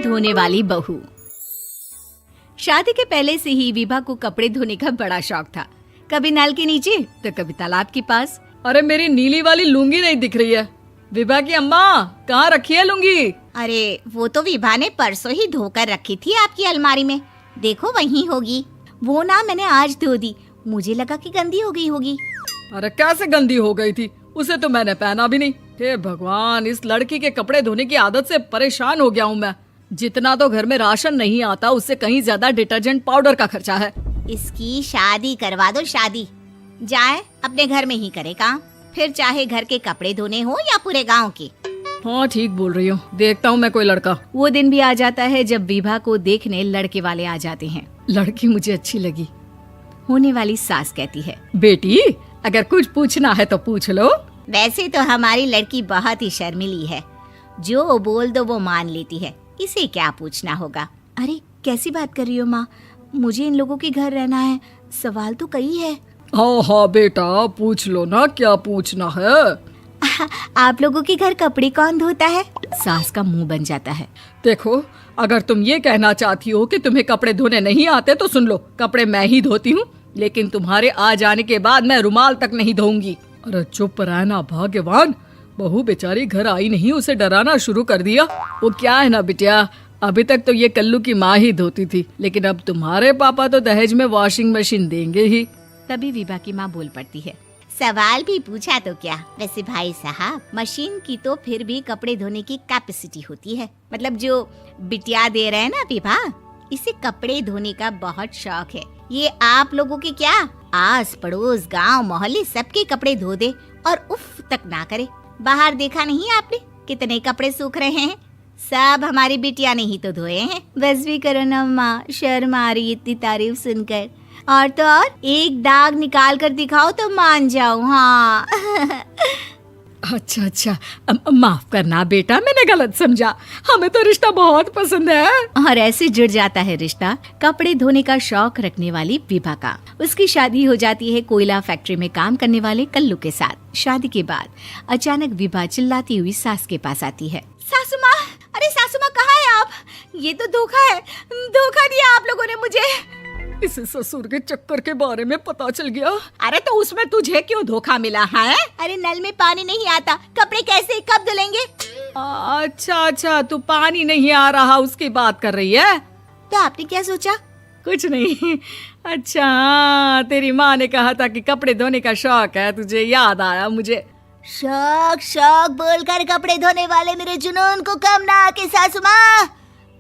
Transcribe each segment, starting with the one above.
धोने वाली बहू। शादी के पहले से ही विभा को कपड़े धोने का बड़ा शौक था। कभी नल के नीचे तो कभी तालाब के पास। अरे मेरी नीली वाली लुंगी नहीं दिख रही है। विभा की अम्मा, कहाँ रखी है लुंगी? अरे वो तो विभा ने परसों ही धोकर रखी थी आपकी अलमारी में, देखो वहीं होगी। वो ना मैंने आज धो दी, मुझे लगा कि गंदी हो गई होगी। अरे कैसे गंदी हो गई थी? उसे तो मैंने पहना भी नहीं। हे भगवान, इस लड़की के कपड़े धोने की आदत से परेशान हो गया हूँ मैं। जितना तो घर में राशन नहीं आता, उससे कहीं ज्यादा डिटर्जेंट पाउडर का खर्चा है। इसकी शादी करवा दो, शादी। जाए अपने घर में ही करे काम, फिर चाहे घर के कपड़े धोने हो या पूरे गांव के। हाँ ठीक बोल रही हो, देखता हूँ मैं कोई लड़का। वो दिन भी आ जाता है जब विभा को देखने लड़के वाले आ जाते हैं। लड़की मुझे अच्छी लगी। होने वाली सास कहती है, बेटी अगर कुछ पूछना है तो पूछ लो। वैसे तो हमारी लड़की बहुत ही शर्मीली है, जो बोल दो वो मान लेती है, इसे क्या पूछना होगा। अरे कैसी बात कर रही हो माँ, मुझे इन लोगों के घर रहना है, सवाल तो कई है। हाँ हाँ बेटा, पूछ लो ना, क्या पूछना है। आप लोगों के घर कपड़े कौन धोता है? सास का मुंह बन जाता है। देखो, अगर तुम ये कहना चाहती हो कि तुम्हें कपड़े धोने नहीं आते तो सुन लो, कपड़े मैं ही धोती हूँ, लेकिन तुम्हारे आ जाने के बाद मैं रुमाल तक नहीं धोऊंगी। अरे चुप रहना भाग्यवान, बहू बेचारी घर आई नहीं, उसे डराना शुरू कर दिया। वो क्या है ना बिटिया, अभी तक तो ये कल्लू की माँ ही धोती थी, लेकिन अब तुम्हारे पापा तो दहेज में वॉशिंग मशीन देंगे ही। तभी विभा की माँ बोल पड़ती है, सवाल भी पूछा तो क्या। वैसे भाई साहब, मशीन की तो फिर भी कपड़े धोने की कैपेसिटी होती है। मतलब जो बिटिया दे रहे हैं ना विभा, इसे कपड़े धोने का बहुत शौक है। ये आप लोगों के क्या, आस पड़ोस गांव मोहल्ले सबके कपड़े धो दे और उफ तक ना करे। बाहर देखा नहीं आपने कितने कपड़े सूख रहे हैं? सब हमारी बिटिया ने ही तो धोए हैं। बस भी करो ना माँ, शर्म आ रही इतनी तारीफ सुनकर। और तो और एक दाग निकाल कर दिखाओ तो मान जाऊं। हाँ अच्छा, माफ करना बेटा, मैंने गलत समझा। हमें तो रिश्ता बहुत पसंद है। और ऐसे जुड़ जाता है रिश्ता कपड़े धोने का शौक रखने वाली विभा का। उसकी शादी हो जाती है कोयला फैक्ट्री में काम करने वाले कल्लू के साथ। शादी के बाद अचानक विभा चिल्लाती हुई सास के पास आती है। सासू माँ, अरे सासू माँ कहाँ है आप? ये तो धोखा है, धोखा दिया आप लोगों ने मुझे। इसे ससुर के चक्कर के बारे में पता चल गया। अरे तो उसमें तुझे क्यों धोखा मिला है? अरे नल में पानी नहीं आता, कपड़े कैसे कब धुलेंगे? अच्छा, तू पानी नहीं आ रहा उसकी बात कर रही है। तो आपने क्या सोचा? कुछ नहीं। अच्छा, तेरी माँ ने कहा था कि कपड़े धोने का शौक है तुझे, याद आया मुझे। शौक बोलकर कपड़े धोने वाले मेरे जुनून को कम ना आके सासू माँ,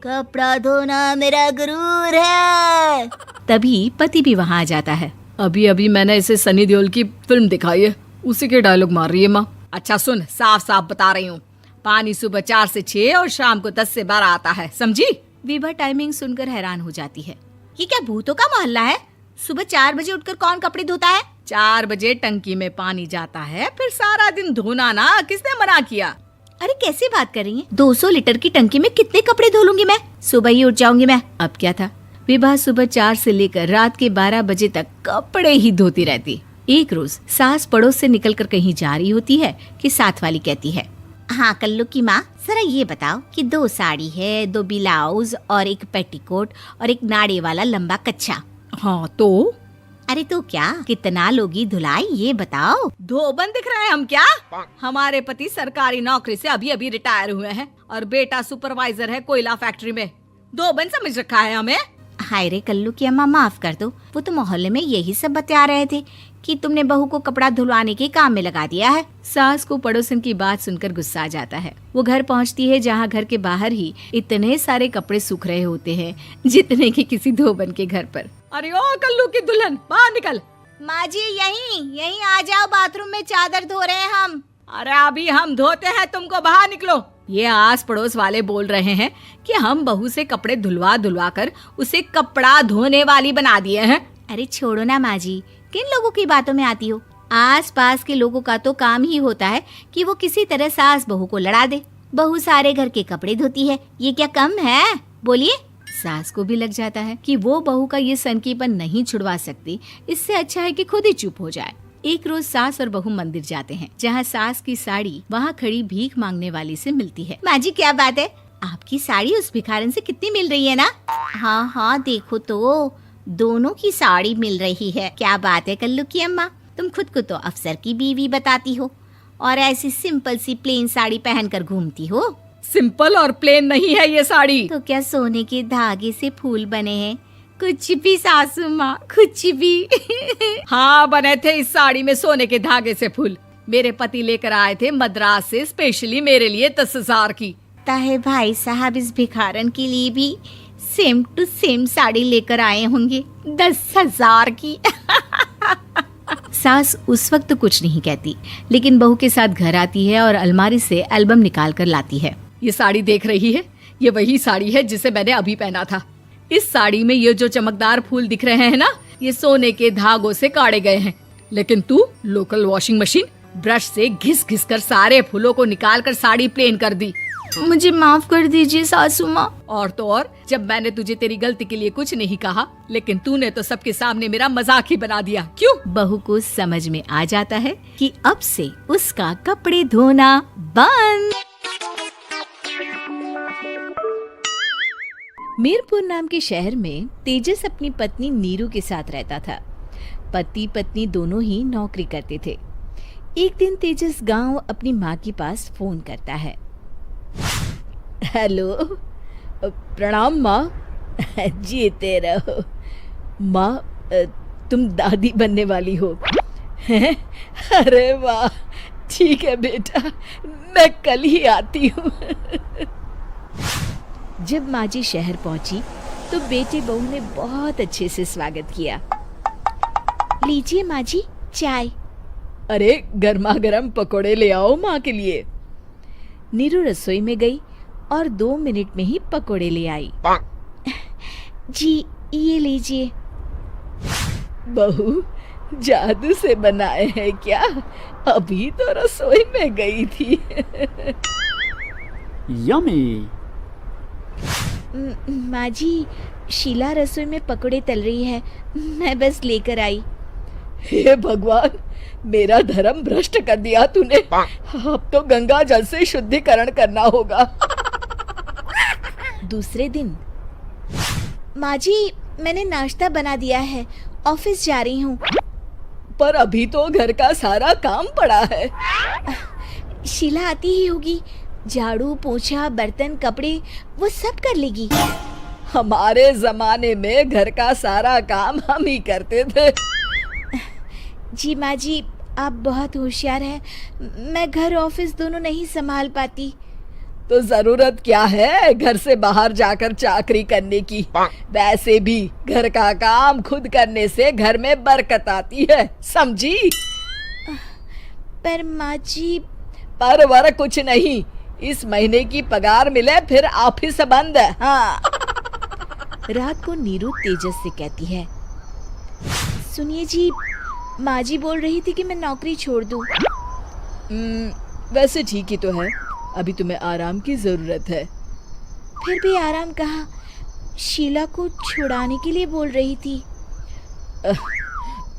कपड़ा धोना मेरा गुरूर है। तभी पति भी वहाँ आ जाता है। अभी मैंने इसे सनी देओल की फिल्म दिखाई है, उसी के डायलॉग मार रही है माँ। अच्छा सुन, साफ बता रही हूँ, पानी सुबह 4 से 6 और शाम को 10 से 12 आता है, समझी? विभा टाइमिंग सुनकर हैरान हो जाती है। ये क्या भूतों का मोहल्ला है? सुबह 4 बजे उठकर कौन कपड़े धोता है? 4 बजे टंकी में पानी जाता है, फिर सारा दिन धोना ना, किसने मना किया? अरे कैसी बात कर रही हैं? 200 लीटर की टंकी में कितने कपड़े धो लूंगी मैं? सुबह ही उठ जाऊंगी मैं। अब क्या था, विभा सुबह 4 से लेकर रात के 12 बजे तक कपड़े ही धोती रहती। एक रोज सास पड़ोस से निकलकर कहीं जा रही होती है कि साथ वाली कहती है, हाँ कल्लू की माँ, जरा ये बताओ कि 2 साड़ी है, 2 ब्लाउज और एक पेटीकोट और एक नाड़े वाला लंबा कच्छा। हाँ तो? अरे तो क्या, कितना लोगी धुलाई ये बताओ। धोबन दिख रहे हैं हम क्या? हमारे पति सरकारी नौकरी से अभी रिटायर हुए हैं और बेटा सुपरवाइजर है कोयला फैक्ट्री में। धोबन समझ रखा है हमें? हाय रे कल्लू की अम्मा, माफ कर दो, वो तो मोहल्ले में यही सब बता रहे थे कि तुमने बहू को कपड़ा धुलवाने के काम में लगा दिया है। सास को पड़ोसन की बात सुनकर गुस्सा आ जाता है। वो घर पहुंचती है जहां घर के बाहर ही इतने सारे कपड़े सूख रहे होते हैं जितने कि किसी धोबन के घर पर। अरे ओ कल्लू की दुल्हन, बाहर निकल। माँ जी यहीं आ जाओ, बाथरूम में चादर धो रहे हैं हम। अरे अभी हम धोते हैं, तुमको बाहर निकलो। ये आस पड़ोस वाले बोल रहे हैं कि हम बहू से कपड़े धुलवा कर उसे कपड़ा धोने वाली बना दिए हैं। अरे छोड़ो ना माँ जी, किन लोगों की बातों में आती हो? आस पास के लोगों का तो काम ही होता है कि वो किसी तरह सास बहू को लड़ा दे। बहू सारे घर के कपड़े धोती है, ये क्या कम है? बोलिए। सास को भी लग जाता है कि वो बहू का ये सनकीपन नहीं छुड़वा सकती, इससे अच्छा है कि खुद ही चुप हो जाए। एक रोज सास और बहू मंदिर जाते हैं, जहाँ सास की साड़ी वहाँ खड़ी भीख मांगने वाली से मिलती है। माँ जी क्या बात है, आपकी साड़ी उस भिखारन से कितनी मिल रही है ना? हाँ हाँ देखो तो, दोनों की साड़ी मिल रही है। क्या बात है कल्लू की अम्मा, तुम खुद को तो अफसर की बीवी बताती हो और ऐसी सिंपल सी प्लेन साड़ी पहनकर घूमती हो। सिंपल और प्लेन नहीं है ये साड़ी। तो क्या सोने के धागे से फूल बने हैं? कुछ भी सासू माँ, कुछ भी। हाँ बने थे इस साड़ी में सोने के धागे से फूल। मेरे पति लेकर आए थे मद्रास से स्पेशली मेरे लिए 10,000 की। ताहे भाई साहब इस भिखारन के लिए भी सेम टू सेम साड़ी लेकर आए होंगे 10,000 की। सास उस वक्त तो कुछ नहीं कहती, लेकिन बहू के साथ घर आती है और अलमारी से एल्बम निकाल कर लाती है। ये साड़ी देख रही है, ये वही साड़ी है जिसे मैंने अभी पहना था। इस साड़ी में ये जो चमकदार फूल दिख रहे हैं ना, ये सोने के धागों से काढ़े गए हैं। लेकिन तू लोकल वॉशिंग मशीन ब्रश से घिस घिस कर सारे फूलों को निकाल कर साड़ी प्लेन कर दी। मुझे माफ कर दीजिए सासू माँ। और तो और, जब मैंने तुझे तेरी गलती के लिए कुछ नहीं कहा, लेकिन तूने तो सबके सामने मेरा मजाक ही बना दिया। क्यों? बहू को समझ में आ जाता है कि अब से उसका कपड़े धोना बंद। मीरपुर नाम के शहर में तेजस अपनी पत्नी नीरू के साथ रहता था। पति पत्नी दोनों ही नौकरी करते थे। एक दिन तेजस गांव अपनी माँ के पास फोन करता है। हेलो, प्रणाम माँ। जीते रहो माँ, तुम दादी बनने वाली हो। अरे वाह, ठीक है बेटा, मैं कल ही आती हूँ। जब माँ जी शहर पहुंची तो बेटे बहू ने बहुत अच्छे से स्वागत किया। लीजिए माँ जी चाय। अरे गर्मा गर्म पकोड़े ले आओ माँ के लिए। नीरू रसोई में गई और 2 मिनट में ही पकोड़े ले आई। जी ये लीजिए। बहू जादू से बनाए हैं क्या? अभी तो रसोई में गई थी। यम्मी। माँ जी, शीला रसोई में पकोड़े तल रही है, मैं बस लेकर आई। हे भगवान, मेरा धर्म भ्रष्ट कर दिया तूने। अब तो गंगा जल से शुद्धिकरण करना होगा। दूसरे दिन, माँ जी मैंने नाश्ता बना दिया है, ऑफिस जा रही हूँ। पर अभी तो घर का सारा काम पड़ा है। शीला आती ही होगी, झाड़ू पोछा बर्तन कपड़े वो सब कर लेगी। हमारे जमाने में घर का सारा काम हम ही करते थे। जी माँ जी, आप बहुत होशियार हैं, मैं घर ऑफिस दोनों नहीं संभाल पाती। तो जरूरत क्या है घर से बाहर जाकर चाकरी करने की? वैसे भी घर का काम खुद करने से घर में बरकत आती है, समझी? पर माँ जी। पर वर कुछ नहीं, इस महीने की पगार मिले फिर ऑफिस बंद है। हाँ। रात को नीरू तेजस से कहती है, सुनिए जी, माँ जी बोल रही थी कि मैं नौकरी छोड़ दूं। वैसे ठीक ही तो है, अभी तुम्हें आराम की जरूरत है। फिर भी आराम कहाँ, शीला को छुड़ाने के लिए बोल रही थी।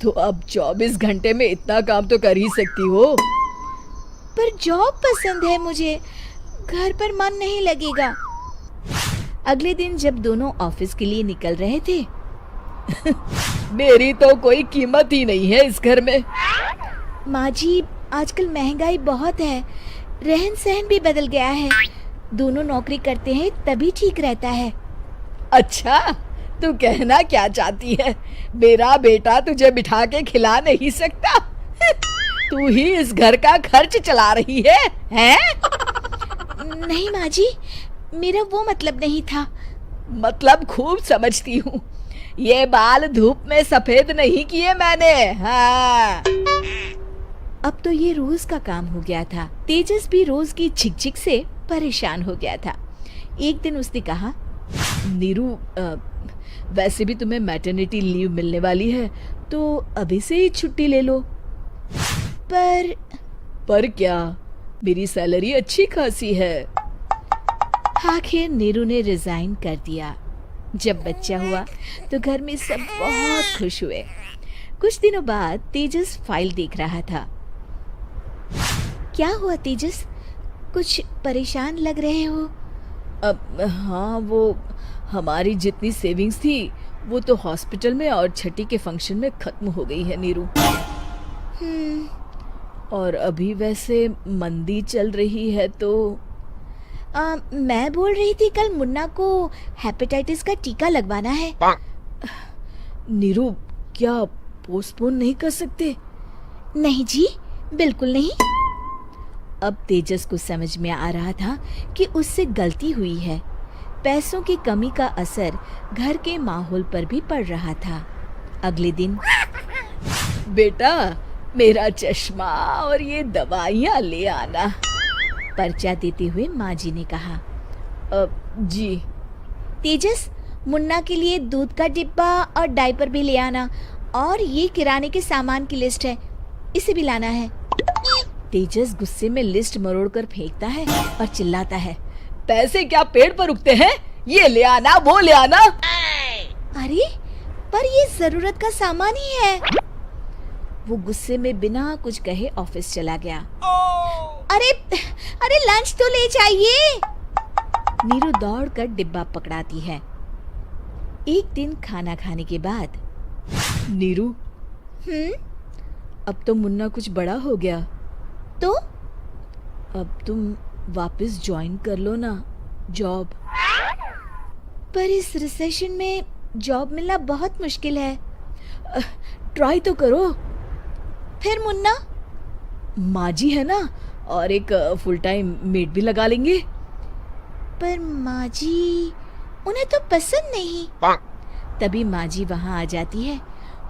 तो अब 24 घंटे में इतना काम तो कर ही सकती हो। पर जॉब पसंद है मुझे, घर पर मन नहीं लगेगा। अगले दिन जब दोनों ऑफिस के लिए निकल रहे थे, मेरी तो कोई कीमत ही नहीं है इस घर में। माँ जी, आजकल महंगाई बहुत है, रहन सहन भी बदल गया है, दोनों नौकरी करते हैं तभी ठीक रहता है। अच्छा, तू कहना क्या चाहती है? मेरा बेटा तुझे बिठा के खिला नहीं सकता? तू ही इस घर का खर्च चला रही है, हैं? नहीं माँ जी, मेरा वो मतलब नहीं था। मतलब खूब समझती हूँ, ये बाल धूप में सफेद नहीं किए मैंने। हाँ। अब तो ये रोज का काम हो गया था। तेजस भी रोज की झिकझिक से परेशान हो गया था। एक दिन उसने कहा, नीरू, वैसे भी तुम्हें मैटरनिटी लीव मिलने वाली है, तो अभी से ही छुट्टी ले लो। पर क्या, मेरी सैलरी अच्छी खासी है। आखिर नीरू ने रिजाइन कर दिया। जब बच्चा हुआ तो घर में सब बहुत खुश हुए। कुछ दिनों बाद तेजस फाइल देख रहा था। क्या हुआ तेजस, कुछ परेशान लग रहे हो? अब हाँ, वो हमारी जितनी सेविंग्स थी वो तो हॉस्पिटल में और छठी के फंक्शन में खत्म हो गई है नीरू। और अभी वैसे मंदी चल रही है तो मैं बोल रही थी कल मुन्ना को हेपेटाइटिस का टीका लगवाना है। नीरू, क्या पोस्टपोन नहीं कर सकते? नहीं जी, बिल्कुल नहीं। अब तेजस को समझ में आ रहा था कि उससे गलती हुई है। पैसों की कमी का असर घर के माहौल पर भी पड़ रहा था। अगले दिन, बेटा मेरा चश्मा और ये दवाइयाँ ले आना, पर्चा देते हुए माँ जी ने कहा। जी। तेजस, मुन्ना के लिए दूध का डिब्बा और डायपर भी ले आना, और ये किराने के सामान की लिस्ट है, इसे भी लाना है। तेजस गुस्से में लिस्ट मरोड़कर फेंकता है और चिल्लाता है, पैसे क्या पेड़ पर उगते हैं? ये ले आना, वो ले आना। अरे पर ये जरूरत का सामान ही है। वो गुस्से में बिना कुछ कहे ऑफिस चला गया। अरे अरे लंच तो ले जाइए। नीरू दौड़कर डिब्बा पकड़ाती है। एक दिन खाना खाने के बाद, नीरू, अब तो मुन्ना कुछ बड़ा हो गया, तो अब तुम वापस ज्वाइन कर लो ना जॉब। पर इस रिसेशन में जॉब मिलना बहुत मुश्किल है। ट्राई तो करो। फिर मुन्ना? माँ जी है ना, और एक फुल टाइम मेड भी लगा लेंगे। पर माँ जी, उन्हें तो पसंद नहीं। तभी माँ जी वहाँ आ जाती है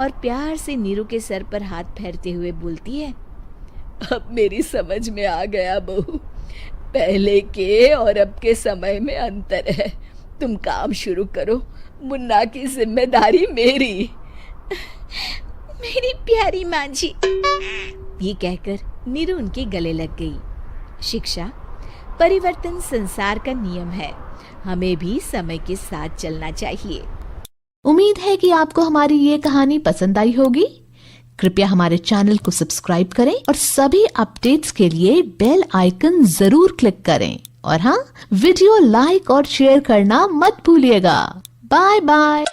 और प्यार से नीरू के सर पर हाथ फेरते हुए बोलती है, अब मेरी समझ में आ गया बहू, पहले के और अब के समय में अंतर है। तुम काम शुरू करो, मुन्ना की जिम्मेदारी मेरी। मेरी प्यारी माँ जी। ये कहकर नीरू उनके गले लग गई। शिक्षा, परिवर्तन संसार का नियम है, हमें भी समय के साथ चलना चाहिए। उम्मीद है कि आपको हमारी ये कहानी पसंद आई होगी। कृपया हमारे चैनल को सब्सक्राइब करें और सभी अपडेट्स के लिए बेल आइकन जरूर क्लिक करें। और हाँ, वीडियो लाइक और शेयर करना मत भूलिएगा। Bye bye.